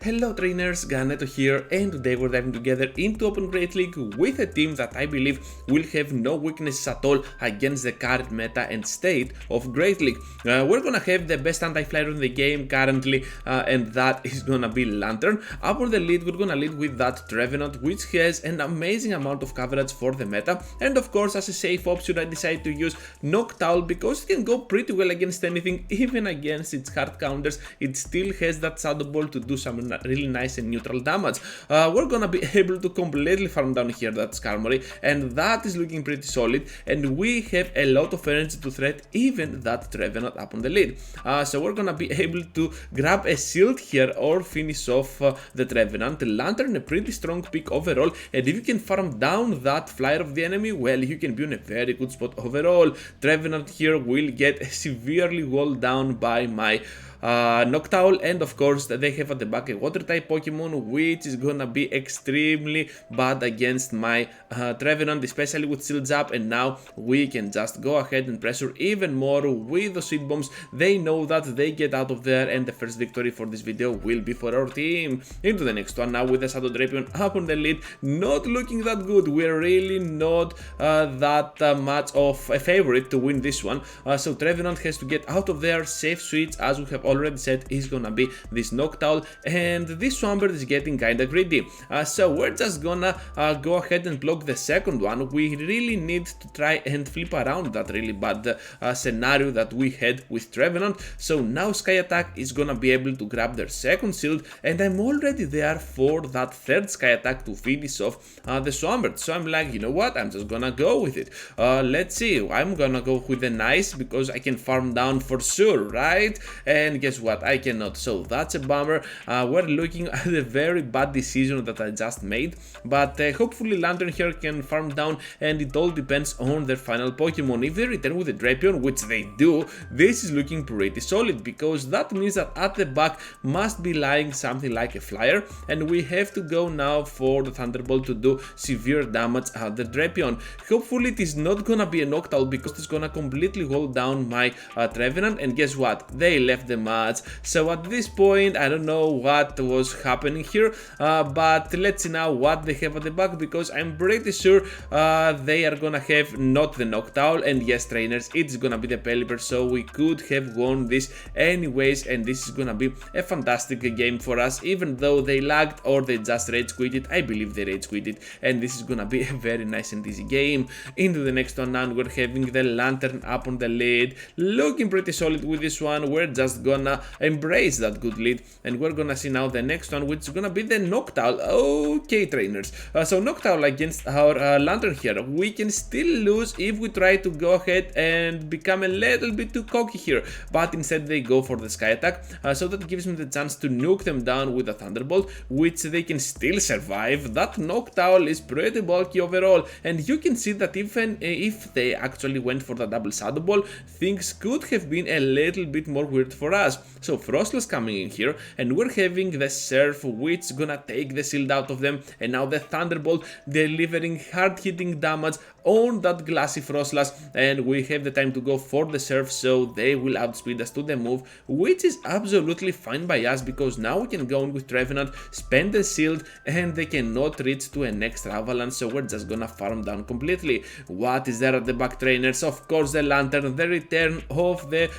Hello trainers, Ganeto here, and today we're diving together into Open Great League with a team that I believe will have no weaknesses at all against the current meta and state of Great League. We're gonna have the best anti-flyer in the game currently, and that is gonna be Lanturn. Up on the lead, we're gonna lead with that Trevenant, which has an amazing amount of coverage for the meta, and of course as a safe option I decided to use Noctowl because it can go pretty well against anything, even against its hard counters. It still has that shadow ball to do some really nice and neutral damage. We're gonna be able to completely farm down here that Skarmory, and that is looking pretty solid, and we have a lot of energy to threat even that Trevenant up on the lead. So we're gonna be able to grab a shield here or finish off the Trevenant. Lanturn a pretty strong pick overall, and if you can farm down that flyer of the enemy, well, you can be in a very good spot overall. Trevenant here will get severely walled down by my Noctowl, and of course they have at the back a water type Pokemon, which is gonna be extremely bad against my Trevenant, especially with shields up. And now we can just go ahead and pressure even more with the seed bombs. They know that they get out of there, and the first victory for this video will be for our team. Into the next one now with the Shadow Drapion up on the lead, not looking that good. We're really not that much of a favorite to win this one, so Trevenant has to get out of there. Safe switch, as we have already said, is gonna be this Noctowl, and this Swampert is getting kinda greedy. So we're just gonna go ahead and block the second one. We really need to try and flip around that really bad scenario that we had with Trevenant. So now Sky Attack is gonna be able to grab their second shield, and I'm already there for that third Sky Attack to finish off the Swampert. So I'm like, you know what, I'm just gonna go with it. Let's see, I'm gonna go with the nice because I can farm down for sure, right? And guess what, I cannot, so that's a bummer. We're looking at a very bad decision that I just made, but hopefully Lanturn here can farm down, and it all depends on their final Pokemon. If they return with a Drapion, which they do, this is looking pretty solid, because that means that at the back must be lying something like a flyer, and we have to go now for the Thunderbolt to do severe damage at the Drapion. Hopefully it is not gonna be a Noctowl, because it's gonna completely hold down my Trevenant, and guess what, they left the match. So at this point I don't know what was happening here, but let's see now what they have at the back, because I'm pretty sure they are gonna have not the Noctowl, and yes trainers, it's gonna be the Pelipper, so we could have won this anyways, and this is gonna be a fantastic game for us. Even though they lagged or they just rage quitted, I believe they rage quitted, and this is gonna be a very nice and easy game. Into the next one now, we're having the Lanturn up on the lead, looking pretty solid with this one. We're just gonna embrace that good lead, and we're gonna see now the next one, which is gonna be the Noctowl. Okay trainers, so Noctowl against our Lanturn here. We can still lose if we try to go ahead and become a little bit too cocky here, but instead they go for the Sky Attack, so that gives me the chance to nuke them down with a Thunderbolt, which they can still survive. That Noctowl is pretty bulky overall, and you can see that even if they actually went for the double Shadow Ball, things could have been a little bit more weird for us. So Frostless coming in here, and we're having the Surf, which is gonna take the shield out of them, and now the Thunderbolt delivering hard hitting damage on that glassy Frostless, and we have the time to go for the Surf, so they will outspeed us to the move, which is absolutely fine by us, because now we can go in with Trevenant, spend the shield, and they cannot reach to an extra avalanche, so we're just gonna farm down completely. What is there at the back trainers? Of course the Lanturn, the return of the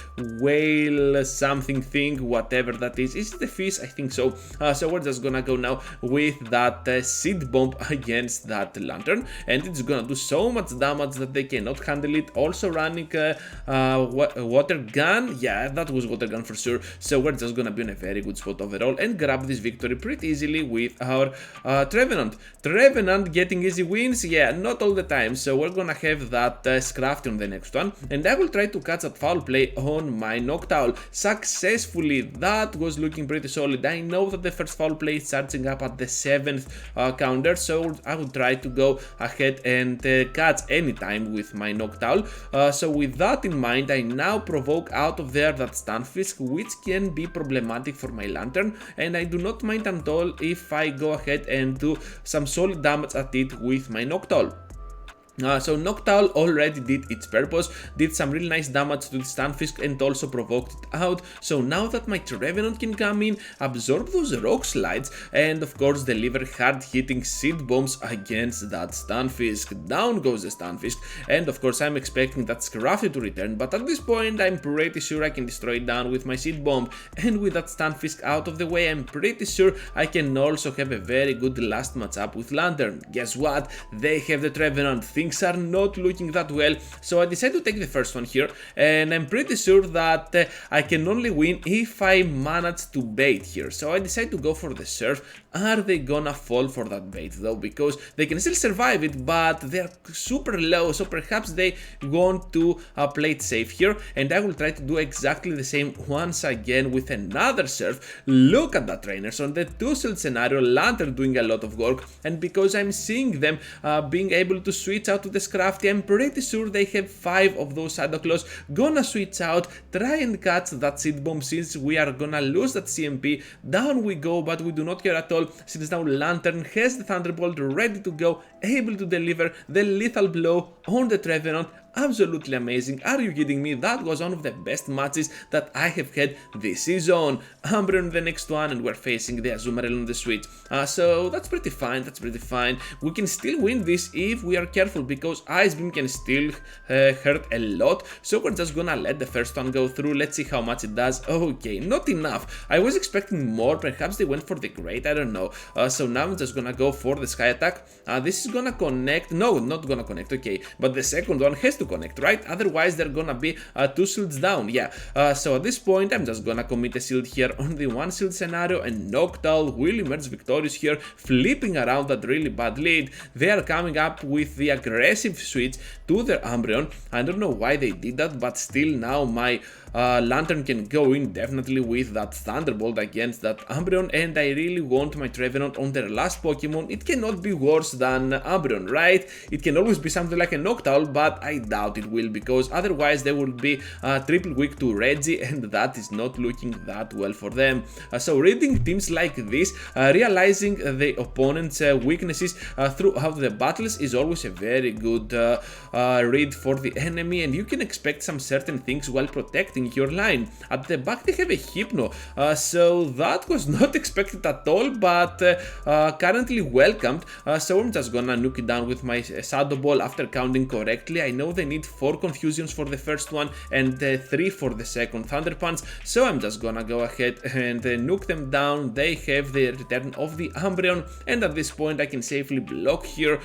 whale something thing, whatever that is. Is it the fish? I think so. So we're just gonna go now with that seed bomb against that Lanturn, and it's gonna do so much damage that they cannot handle it. Also running water gun, yeah, that was water gun for sure. So we're just gonna be in a very good spot overall and grab this victory pretty easily with our Trevenant. Trevenant getting easy wins, yeah, not all the time. So we're gonna have that Scrafty on the next one, and I will try to catch that foul play on my Noctowl successfully. That was looking pretty solid. I know that the first foul play is charging up at the 7th counter, so I will try to go ahead and catch any time with my Noctowl. So with that in mind, I now provoke out of there that Stunfisk, which can be problematic for my Lanturn, and I do not mind at all if I go ahead and do some solid damage at it with my Noctowl. So Noctowl already did its purpose, did some really nice damage to the Stunfisk and also provoked it out. So now that my Trevenant can come in, absorb those rock slides and of course deliver hard hitting seed bombs against that Stunfisk. Down goes the Stunfisk, and of course I'm expecting that Scrafty to return, but at this point I'm pretty sure I can destroy it down with my seed bomb, and with that Stunfisk out of the way I'm pretty sure I can also have a very good last matchup with Lanturn. Guess what? They have the Trevenant. Things are not looking that well, so I decide to take the first one here, and I'm pretty sure that I can only win if I manage to bait here. So I decide to go for the Surf. Are they gonna fall for that bait though? Because they can still survive it, but they're super low, so perhaps they want to play it safe here, and I will try to do exactly the same once again with another Surf. Look at that trainer. So on the 2-shield scenario, Lanturn doing a lot of work, and because I'm seeing them being able to switch out to the Scrafty, I'm pretty sure they have 5 of those Shadow Claws. Gonna switch out, try and catch that seed bomb since we are gonna lose that CMP. Down we go, but we do not care at all since now Lanturn has the Thunderbolt ready to go, able to deliver the lethal blow on the Trevenant. Absolutely amazing. Are you kidding me? That was one of the best matches that I have had this season. Umbreon the next one, and we're facing the Azumarill on the switch. So that's pretty fine, We can still win this if we are careful, because Ice Beam can still hurt a lot. So we're just gonna let the first one go through. Let's see how much it does. Okay, not enough. I was expecting more. Perhaps they went for the Great, I don't know. So now I'm just gonna go for the Sky Attack. This is gonna connect. No, not gonna connect. Okay, but the second one has to connect, right? Otherwise they're gonna be 2 shields down. Yeah, so at this point I'm just gonna commit a shield here on the 1 shield scenario, and Noctowl will emerge victorious here, flipping around that really bad lead. They are coming up with the aggressive switch to their Umbreon. I don't know why they did that, but still now my Lanturn can go in definitely with that Thunderbolt against that Umbreon, and I really want my Trevenant on their last Pokemon. It cannot be worse than Umbreon, right? It can always be something like a Noctowl, but I doubt it will, because otherwise they will be triple weak to Reggie, and that is not looking that well for them. So reading teams like this, realizing the opponent's weaknesses throughout the battles is always a very good read for the enemy, and you can expect some certain things while protecting your line. At the back they have a Hypno, so that was not expected at all, but currently welcomed. So I'm just gonna nuke it down with my Shadow Ball after counting correctly. I know they need 4 confusions for the first one and 3 for the second Thunder Punch, so I'm just gonna go ahead and nuke them down. They have the return of the Umbreon, and at this point I can safely block here,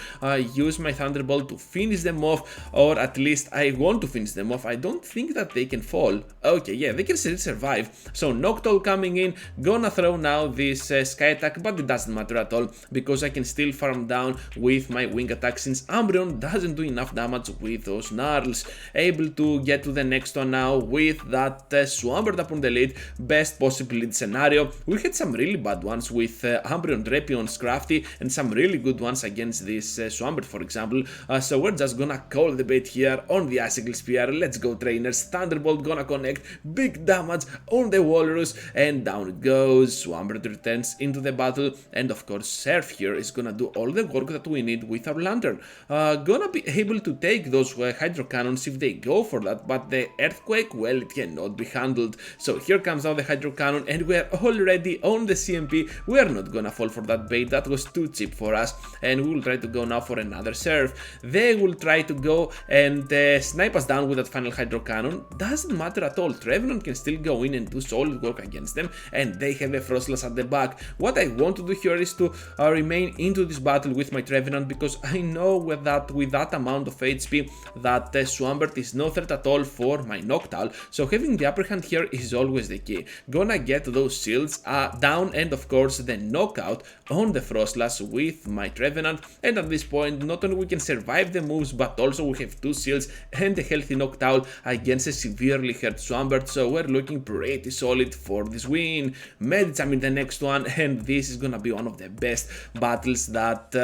use my Thunderbolt to finish them off, or at least I want to finish them off. I don't think that they can fall. Okay, yeah, they can still survive. So Noctowl coming in, gonna throw now this Sky Attack, but it doesn't matter at all, because I can still farm down with my Wing Attack since Umbreon doesn't do enough damage with those Gnarls. Able to get to the next one now with that Swampert up on the lead, best possible lead scenario. We had some really bad ones with Umbreon, Drapion, Scrafty, and some really good ones against this Swampert, for example. So we're just gonna call the bait here on the Icicle Spear. Let's go, trainers. Thunderbolt gonna connect, big damage on the Walrus, and down it goes. Swampert returns into the battle, and of course Surf here is gonna do all the work that we need with our Lanturn. Gonna be able to take those Hydro Cannons if they go for that, but the Earthquake, well, it cannot be handled. So here comes now the Hydro Cannon, and we're already on the CMP. We are not gonna fall for that bait, that was too cheap for us, and we will try to go now for another Surf. They will try to go and snipe us down with that final Hydro Cannon. Doesn't matter at all. Trevenant can still go in and do solid work against them, and they have a Frostlass at the back. What I want to do here is to remain into this battle with my Trevenant, because I know that with that amount of HP that Swampert is no threat at all for my Noctowl, so having the upper hand here is always the key. Gonna get those shields down, and of course the knockout on the Frostlass with my Trevenant, and at this point not only we can survive the moves, but also we have 2 shields and a healthy Noctowl against a severely hurt Swampert, so we're looking pretty solid for this win. Medicham in the next one, and this is gonna be one of the best battles that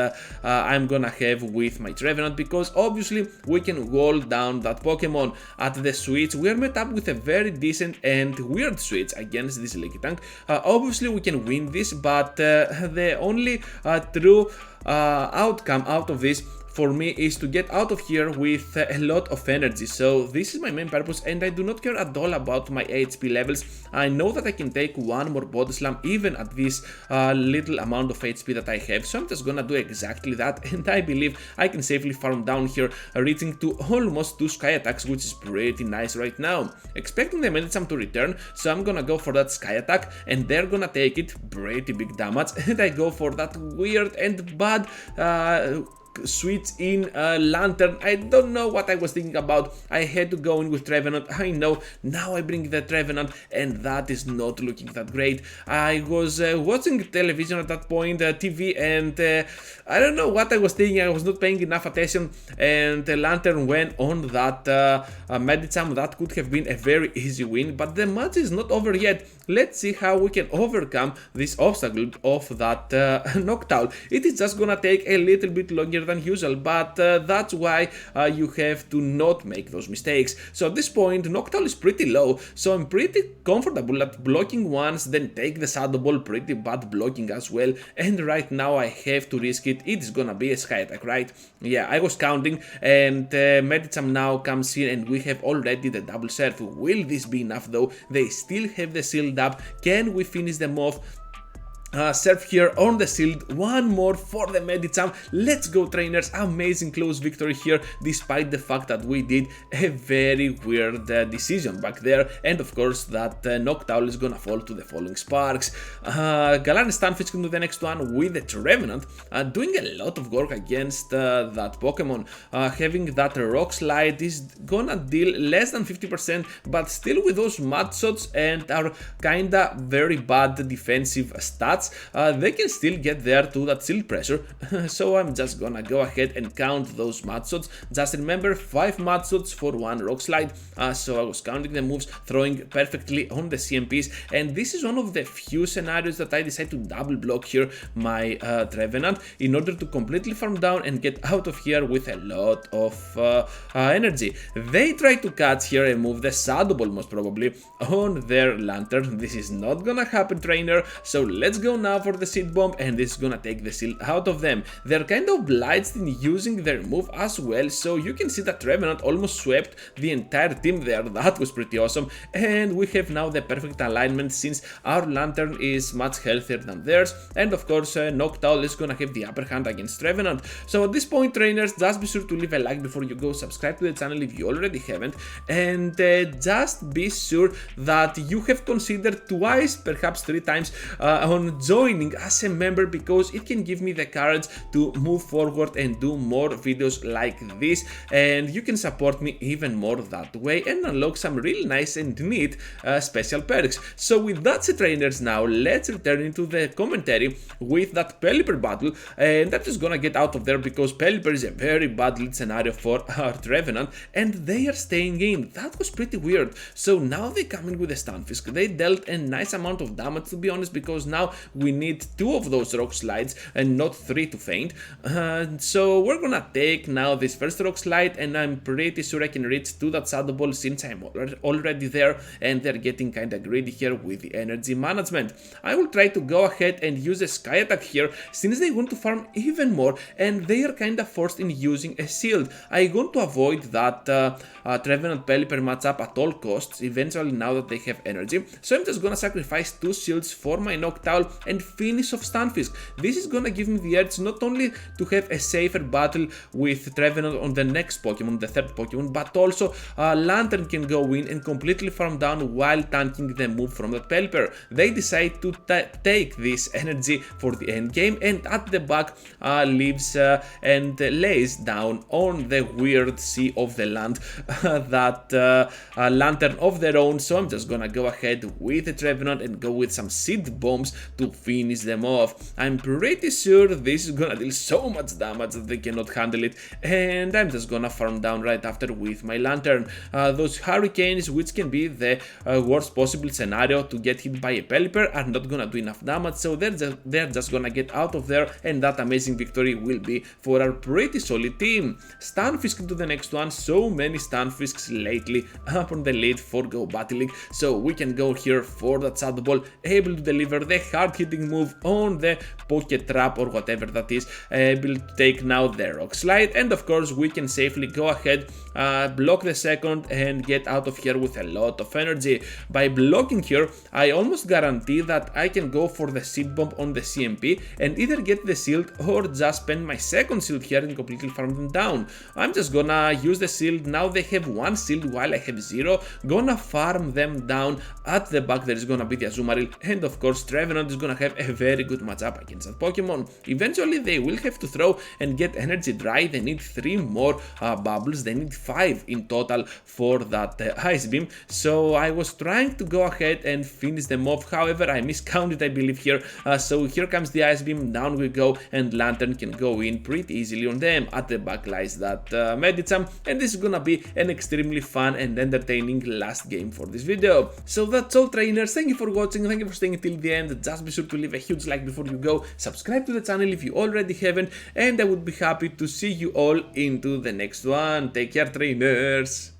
I'm gonna have with my Trevenant, because obviously we can wall down that Pokemon. At the switch we are met up with a very decent and weird switch against this Lickitung. Obviously we can win this, but the only true outcome out of this for me is to get out of here with a lot of energy. So this is my main purpose, and I do not care at all about my HP levels. I know that I can take one more body slam even at this little amount of HP that I have, so I'm just gonna do exactly that, and I believe I can safely farm down here, reaching to almost 2 sky attacks, which is pretty nice right now. Expecting the Medicham to return, so I'm gonna go for that sky attack, and they're gonna take it, pretty big damage, and I go for that weird and bad switch in Lanturn. I don't know what I was thinking about. I had to go in with Trevenant. I know, now I bring the Trevenant, and that is not looking that great. I was watching television at that point, TV, and I don't know what I was thinking. I was not paying enough attention, and Lanturn went on that Medicham. That could have been a very easy win, but the match is not over yet. Let's see how we can overcome this obstacle of that Noctowl. It is just gonna take a little bit longer than usual, but that's why you have to not make those mistakes. So at this point, Noctowl is pretty low, so I'm pretty comfortable at blocking once, then take the Shadow Ball, pretty bad blocking as well, and right now I have to risk it. It is gonna be a sky attack, right? Yeah, I was counting, and Medicham now comes in, and we have already the double surf. Will this be enough though? They still have the shield up. Can we finish them off? Surf here on the shield, one more for the Medicham. Let's go, trainers. Amazing close victory here, despite the fact that we did a very weird decision back there, and of course that Noctowl is gonna fall to the falling sparks. Galar Stunfisk into the next one with the Trevenant, doing a lot of work against that Pokemon. Having that Rock Slide is gonna deal less than 50%, but still with those mud shots and our kinda very bad defensive stats, they can still get there to that shield pressure. So I'm just gonna go ahead and count those mud shots. Just remember, 5 mud shots for 1 rock slide. So I was counting the moves, throwing perfectly on the CMPs, and this is one of the few scenarios that I decide to double block here my Trevenant in order to completely farm down and get out of here with a lot of energy. They try to catch here and move the Shadow Ball most probably on their Lanturn. This is not gonna happen, trainer, so let's go now for the Seed Bomb, and this is gonna take the shield out of them. They're kind of obliged in using their move as well, so you can see that Trevenant almost swept the entire team there. That was pretty awesome, and we have now the perfect alignment since our Lanturn is much healthier than theirs, and of course Noctowl is gonna have the upper hand against Trevenant. So at this point, trainers, just be sure to leave a like before you go, subscribe to the channel if you already haven't, and just be sure that you have considered twice, perhaps 3 times, on joining as a member, because it can give me the courage to move forward and do more videos like this, and you can support me even more that way and unlock some really nice and neat special perks. So with that said, trainers, now let's return into the commentary with that Pelipper battle, and I'm just gonna get out of there because Pelipper is a very bad lead scenario for our Trevenant, and they are staying in. That was pretty weird. So now they come in with a Stunfisk. They dealt a nice amount of damage, to be honest, because now we need 2 of those rock slides and not 3 to faint. So we're gonna take now this first rock slide, and I'm pretty sure I can reach to that Shadow Ball since I'm already there, and they're getting kinda greedy here with the energy management. I will try to go ahead and use a sky attack here since they want to farm even more, and they are kinda forced in using a shield. I want to avoid that Trevenant Pelipper matchup at all costs eventually now that they have energy, so I'm just gonna sacrifice 2 shields for my Noctowl and finish off Stunfisk. This is gonna give me the edge not only to have a safer battle with Trevenant on the next Pokemon, the 3rd Pokemon, but also Lanturn can go in and completely farm down while tanking the move from that Pelipper. They decide to take this energy for the end game, and at the back lives and lays down on the weird sea of the land that Lanturn of their own. So I'm just gonna go ahead with the Trevenant and go with some seed bombs to finish them off. I'm pretty sure this is gonna deal so much damage that they cannot handle it, and I'm just gonna farm down right after with my Lanturn. Those hurricanes, which can be the worst possible scenario to get hit by a Pelipper, are not gonna do enough damage, so they're just gonna get out of there, and that amazing victory will be for our pretty solid team. Stunfisk to the next one. So many Stunfisks lately up on the lead for Go Battle League, so we can go here for that Shadow Ball, able to deliver the hard hitting move on the Poke Trap or whatever that is, able to take now the Rock Slide, and of course we can safely go ahead, block the second and get out of here with a lot of energy. By blocking here, I almost guarantee that I can go for the Seed Bomb on the CMP and either get the shield or just spend my second shield here and completely farm them down. I'm just gonna use the shield. Now they have one shield while I have zero. Gonna farm them down. At the back there is gonna be the Azumarill, and of course Trevenant is gonna have a very good matchup against that Pokemon. Eventually they will have to throw and get energy dry. They need 3 more bubbles. They need 5 in total for that Ice Beam. So I was trying to go ahead and finish them off. However, I miscounted, I believe, here. So here comes the Ice Beam. Down we go, and Lanturn can go in pretty easily on them. At the back lies that Medicham, and this is gonna be an extremely fun and entertaining last game for this video. So that's all, trainers. Thank you for watching. Thank you for staying till the end. Just be sure to leave a huge like before you go. Subscribe to the channel if you already haven't, and I would be happy to see you all into the next one. Take care, trainers.